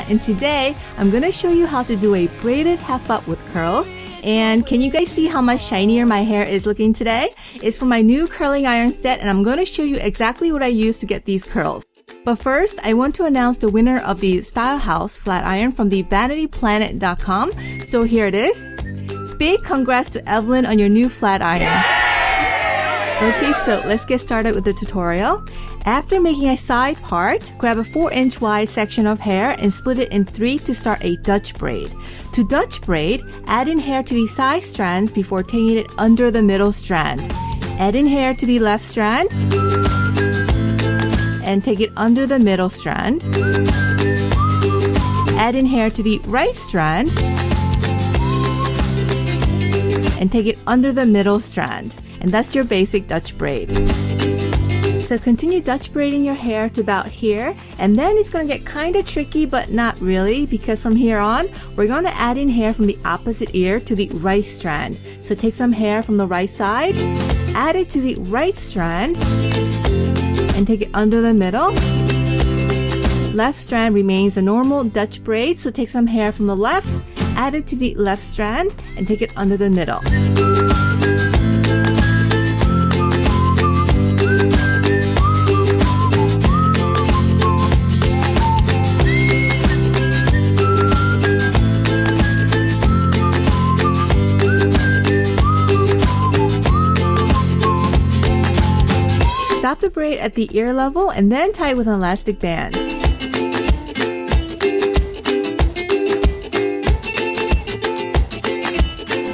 and today I'm gonna show you how to do a braided half up with curls. And can you guys see how much shinier my hair is looking today? It's from my new curling iron set, and I'm gonna show you exactly what I use to get these curls. But first, I want to announce the winner of the Style House flat iron from the vanityplanet.com. So here it is. Big congrats to Evelyn on your new flat iron. Okay, so let's get started with the tutorial. After making a side part, grab a 4-inch wide section of hair and split it in 3 to start a Dutch braid. To Dutch braid, add in hair to the side strands before taking it under the middle strand. Add in hair to the left strand and take it under the middle strand. Add in hair to the right strand and take it under the middle strand. And that's your basic Dutch braid. So continue Dutch braiding your hair to about here, and then it's going to get kind of tricky, but not really, because from here on, we're going to add in hair from the opposite ear to the right strand. So take some hair from the right side, add it to the right strand, and take it under the middle. Left strand remains a normal Dutch braid, so take some hair from the left, add it to the left strand, and take it under the middle. Stop the braid at the ear level and then tie it with an elastic band.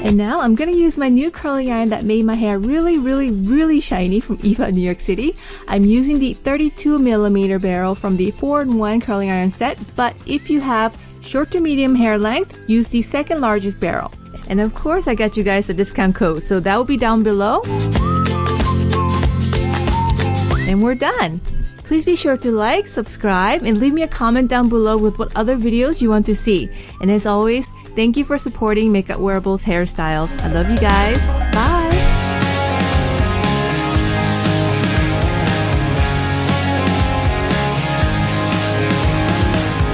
And now I'm going to use my new curling iron that made my hair really shiny from Eva, New York City. I'm using the 32mm barrel from the 4-in-1 curling iron set, but if you have short to medium hair length, use the second largest barrel. And of course, I got you guys a discount code, so that will be down below. And we're done. Please be sure to like, subscribe, and leave me a comment down below with what other videos you want to see. And as always, thank you for supporting Makeup Wearables Hairstyles. I love you guys. Bye!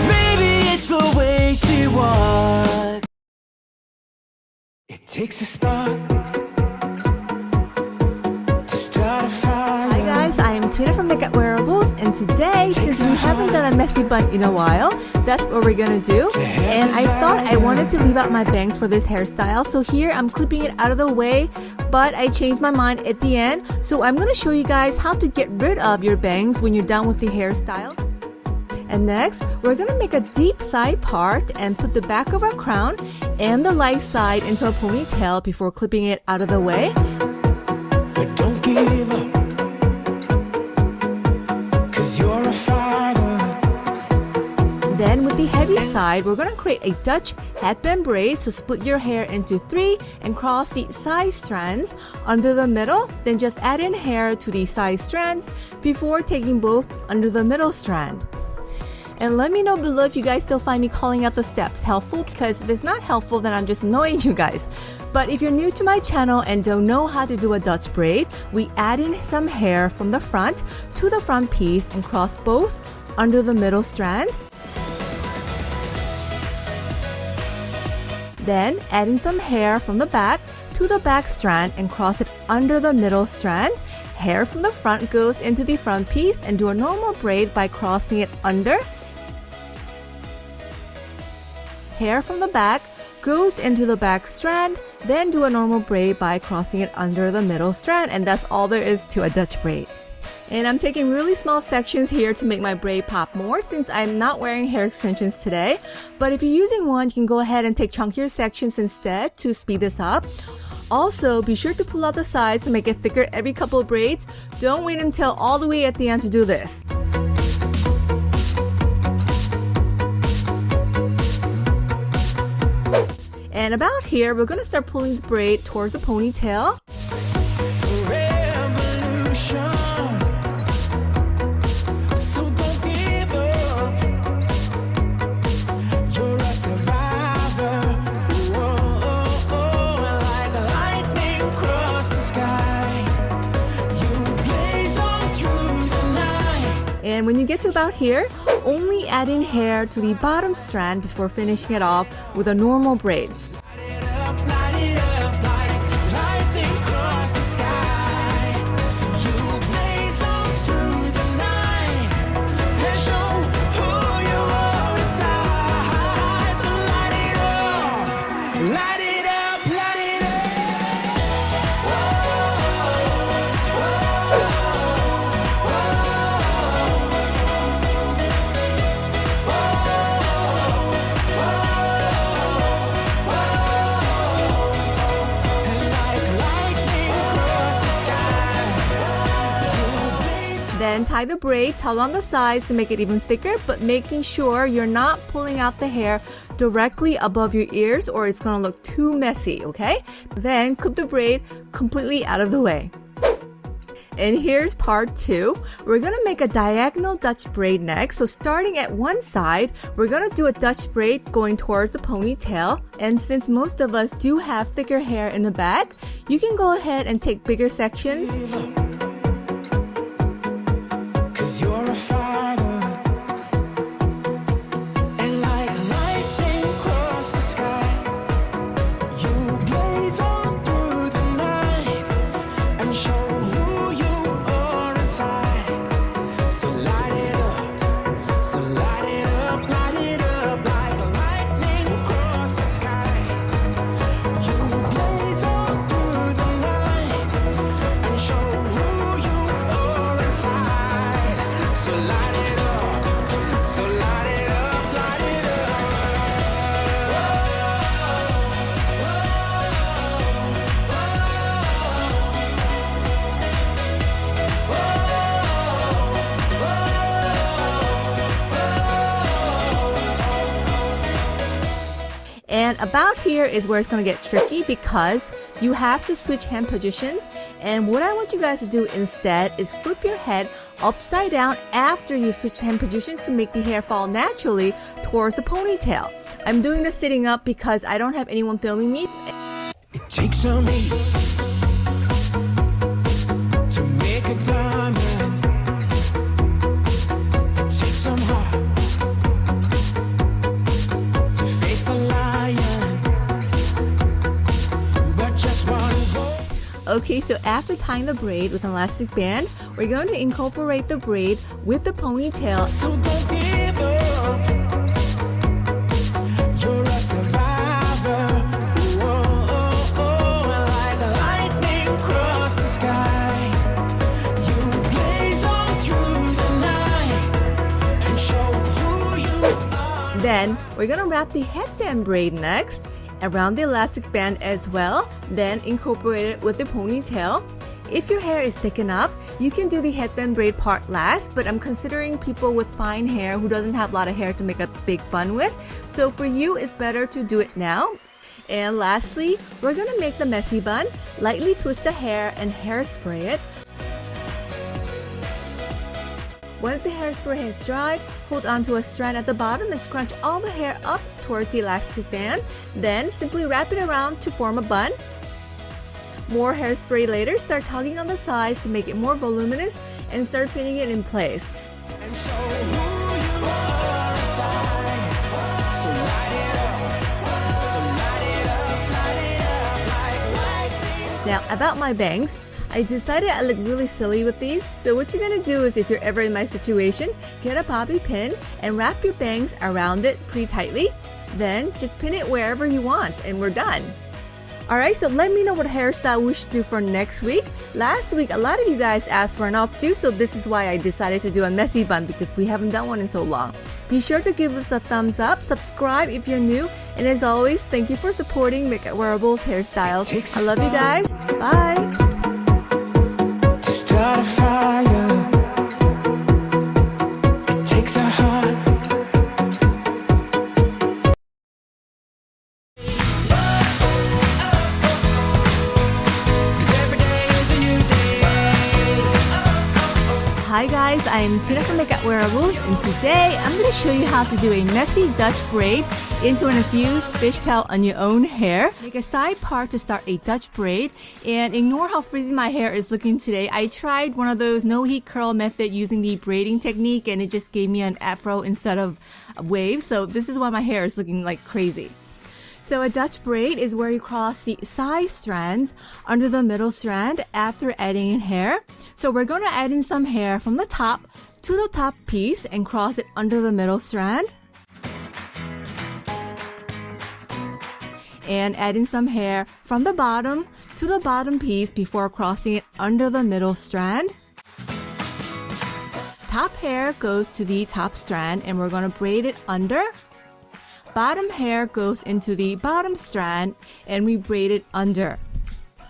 Maybe it's the way she walks. It takes a spark to start a fire. Hi guys, I am Tina from Makeup Wearables, and today, since we haven't done a messy bun in a while, that's what we're gonna do. And I thought I wanted to leave out my bangs for this hairstyle, so here I'm clipping it out of the way, but I changed my mind at the end. So I'm gonna show you guys how to get rid of your bangs when you're done with the hairstyle. And next, we're gonna make a deep side part and put the back of our crown and the light side into a ponytail before clipping it out of the way. But don't give up, 'cause you're a fighter. Then with the heavy side, we're going to create a Dutch headband braid. So split your hair into 3 and cross the side strands under the middle. Then just add in hair to the side strands before taking both under the middle strand. And let me know below if you guys still find me calling out the steps helpful, because if it's not helpful, then I'm just annoying you guys. But if you're new to my channel and don't know how to do a Dutch braid, we add in some hair from the front to the front piece and cross both under the middle strand. Then add in some hair from the back to the back strand and cross it under the middle strand. Hair from the front goes into the front piece and do a normal braid by crossing it under. Hair from the back goes into the back strand, then do a normal braid by crossing it under the middle strand, and that's all there is to a Dutch braid. And I'm taking really small sections here to make my braid pop more, since I'm not wearing hair extensions today. But if you're using one, you can go ahead and take chunkier sections instead to speed this up. Also, be sure to pull out the sides to make it thicker every couple of braids. Don't wait until all the way at the end to do this. And about here, we're going to start pulling the braid towards the ponytail. Revolution. So don't give up. You're a survivor. Whoa, like lightning across the sky. You blaze on through the night. And when you get to about here, only adding hair to the bottom strand before finishing it off with a normal braid. Light it up like lightning across the sky. You blaze on through the night and show who you are inside. So light it up, light it up, light it up. Then tie the braid, tug on the sides to make it even thicker, but making sure you're not pulling out the hair directly above your ears or it's gonna look too messy, okay? Then clip the braid completely out of the way. And here's part 2. We're gonna make a diagonal Dutch braid next. So starting at one side, we're gonna do a Dutch braid going towards the ponytail. And since most of us do have thicker hair in the back, you can go ahead and take bigger sections. 'Cause you're a fighter, and like lightning across the sky, you blaze on through the night and show who you are inside. So light it up, so light it up like lightning across the sky. You blaze on through the night and show who you are inside. So light it up, so light it up, light it And about here is where it's going to get tricky because you have to switch hand positions. And what I want you guys to do instead is flip your head upside down after you switch hand positions to make the hair fall naturally towards the ponytail. I'm doing this sitting up because I don't have anyone filming me. It takes some heat to make a diamond. It takes some heart to face the lion. But just one vote. Okay, so after tying the braid with an elastic band, we're going to incorporate the braid with the ponytail. So don't give up. You're a survivor. Whoa, like lightning across the sky. You blaze on through the night and show who you are. Then we're going to wrap the headband braid next around the elastic band as well, then incorporate it with the ponytail. If your hair is thick enough, you can do the headband braid part last, but I'm considering people with fine hair who doesn't have a lot of hair to make a big bun with. So for you, it's better to do it now. And lastly, we're going to make the messy bun. Lightly twist the hair and hairspray it. Once the hairspray has dried, hold onto a strand at the bottom and scrunch all the hair up towards the elastic band. Then simply wrap it around to form a bun. More hairspray later, start tugging on the sides to make it more voluminous and start pinning it in place. And show who you are inside. So light it up, so light it up like lightning. Now, about my bangs, I decided I look really silly with these. So what you're gonna do is, if you're ever in my situation, get a bobby pin and wrap your bangs around it pretty tightly. Then just pin it wherever you want and we're done. Alright, so let me know what hairstyle we should do for next week. Last week, a lot of you guys asked for an updo, so this is why I decided to do a messy bun because we haven't done one in so long. Be sure to give us a thumbs up, subscribe if you're new, and as always, thank you for supporting Make It Wearables Hairstyles. I love you guys. Bye! To start a fire, it takes a heart. Hi guys! guys, I'm Tina from Makeup Wearables, and today I'm going to show you how to do a messy Dutch braid into an infused fishtail on your own hair. Make a side part to start a Dutch braid, and ignore how frizzy my hair is looking today. I tried one of those no heat curl method using the braiding technique, and it just gave me an afro instead of a wave, so this is why my hair is looking like crazy. So a Dutch braid is where you cross the side strands under the middle strand after adding in hair. So we're going to add in some hair from the top to the top piece and cross it under the middle strand. And add in some hair from the bottom to the bottom piece before crossing it under the middle strand. Top hair goes to the top strand and we're going to braid it under. Bottom hair goes into the bottom strand and we braid it under.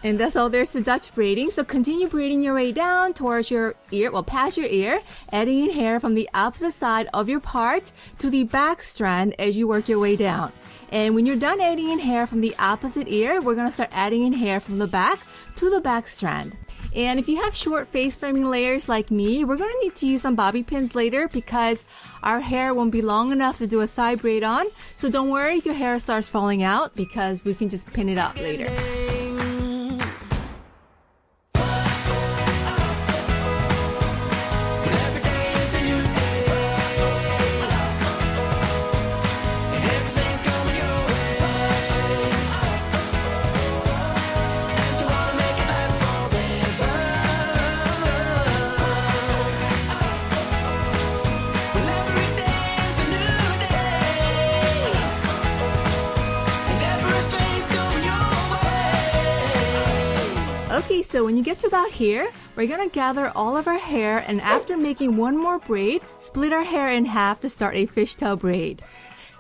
And that's all there's to Dutch braiding. So continue braiding your way down towards your ear, well, past your ear, adding in hair from the opposite side of your part to the back strand as you work your way down. And when you're done adding in hair from the opposite ear, we're going to start adding in hair from the back to the back strand. And if you have short face framing layers like me, we're going to need to use some bobby pins later because our hair won't be long enough to do a side braid on. So don't worry if your hair starts falling out because we can just pin it up later. Okay, so when you get to about here, we're going to gather all of our hair, and after making one more braid, split our hair in half to start a fishtail braid.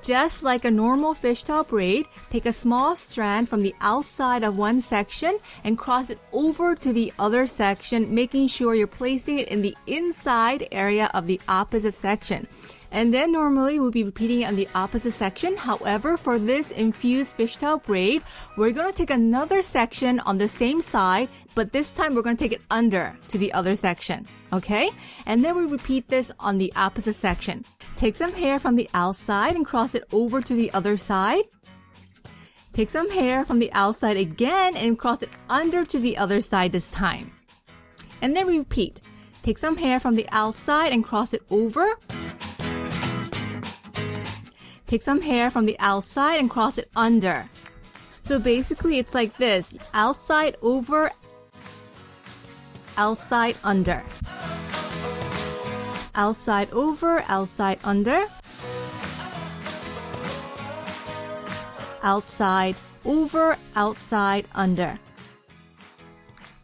Just like a normal fishtail braid, take a small strand from the outside of one section and cross it over to the other section, making sure you're placing it in the inside area of the opposite section. And then normally we'll be repeating it on the opposite section. However, for this infused fishtail braid, we're going to take another section on the same side, but this time we're going to take it under to the other section. Okay? And then we repeat this on the opposite section. Take some hair from the outside and cross it over to the other side. Take some hair from the outside again and cross it under to the other side this time. And then repeat. Take some hair from the outside and cross it over. Take some hair from the outside and cross it under. So basically it's like this. Outside over, outside under. Outside over, outside under. Outside over, outside under.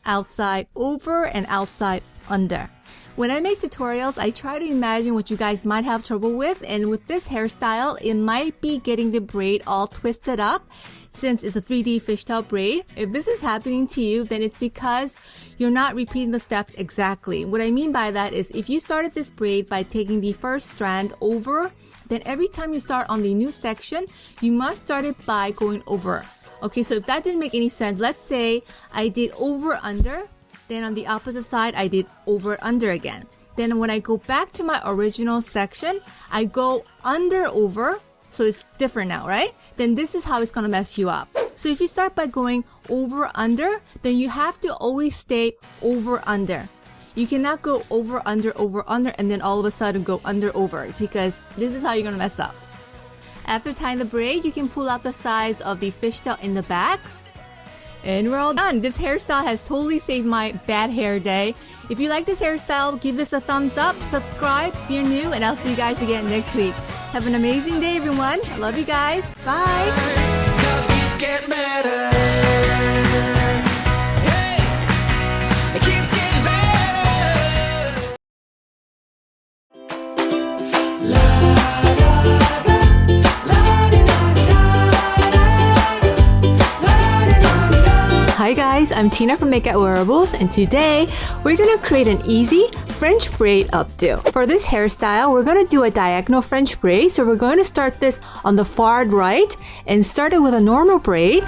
Outside over and outside under. When I make tutorials, I try to imagine what you guys might have trouble with, and with this hairstyle, it might be getting the braid all twisted up since it's a 3D fishtail braid. If this is happening to you, then it's because you're not repeating the steps exactly. What I mean by that is if you started this braid by taking the first strand over, then every time you start on the new section, you must start it by going over. Okay, so if that didn't make any sense, let's say I did over under. Then on the opposite side, I did over under again. Then when I go back to my original section, I go under over. So it's different now, right? Then this is how it's going to mess you up. So if you start by going over under, then you have to always stay over under. You cannot go over under, and then all of a sudden go under over, because this is how you're going to mess up. After tying the braid, you can pull out the sides of the fishtail in the back. And we're all done. This hairstyle has totally saved my bad hair day. If you like this hairstyle, give this a thumbs up, subscribe if you're new, and I'll see you guys again next week. Have an amazing day, everyone. I love you guys. Bye. Hi guys, I'm Tina from Makeup Wearables, and today we're going to create an easy French braid updo. For this hairstyle, we're going to do a diagonal French braid. So we're going to start this on the far right and start it with a normal braid.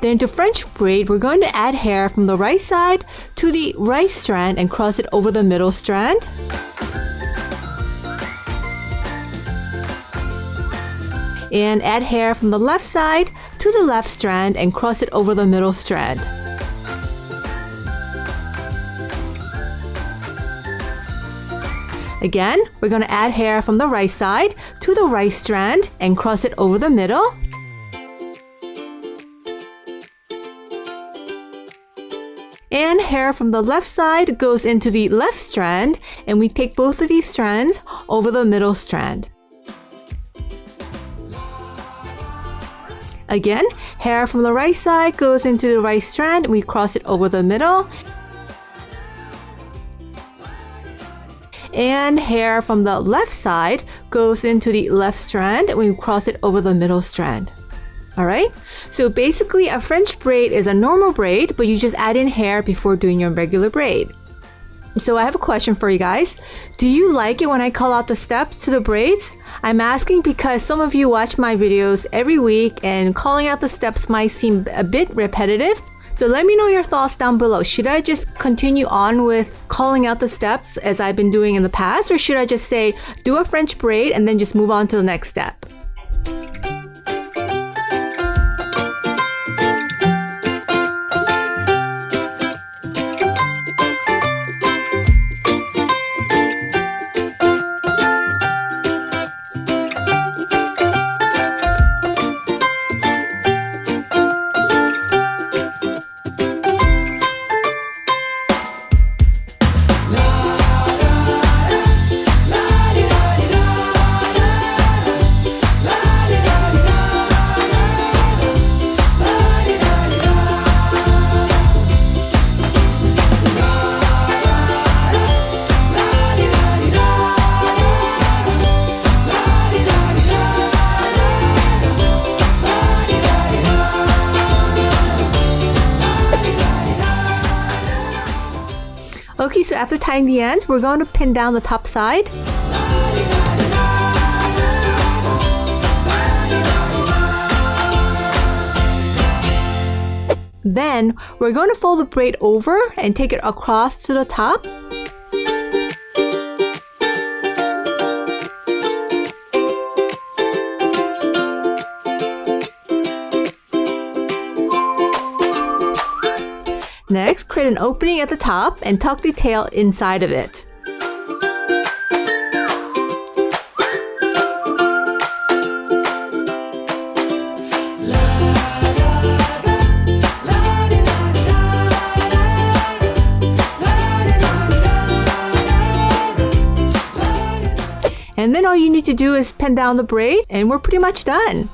Then to French braid, we're going to add hair from the right side to the right strand and cross it over the middle strand. And add hair from the left side to the left strand and cross it over the middle strand. Again, we're going to add hair from the right side to the right strand and cross it over the middle. And hair from the left side goes into the left strand, and we take both of these strands over the middle strand. Again, hair from the right side goes into the right strand, and we cross it over the middle. And hair from the left side goes into the left strand, and we cross it over the middle strand. Alright, so basically a French braid is a normal braid, but you just add in hair before doing your regular braid. So I have a question for you guys. Do you like it when I call out the steps to the braids? I'm asking because some of you watch my videos every week and calling out the steps might seem a bit repetitive. So let me know your thoughts down below. Should I just continue on with calling out the steps as I've been doing in the past, or should I just say do a French braid and then just move on to the next step? Okay, so after tying the ends, we're going to pin down the top side. Then we're going to fold the braid over and take it across to the top. Next, create an opening at the top and tuck the tail inside of it. And then all you need to do is pin down the braid and we're pretty much done.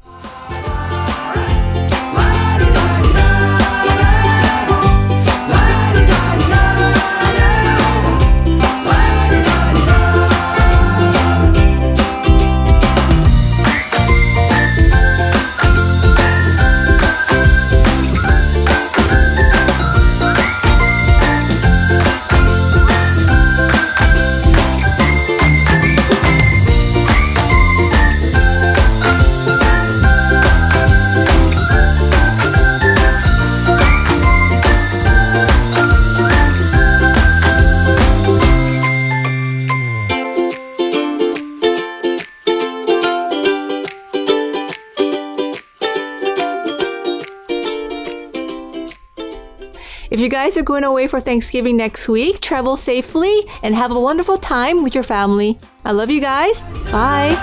If you guys are going away for Thanksgiving next week, travel safely and have a wonderful time with your family. I love you guys. Bye.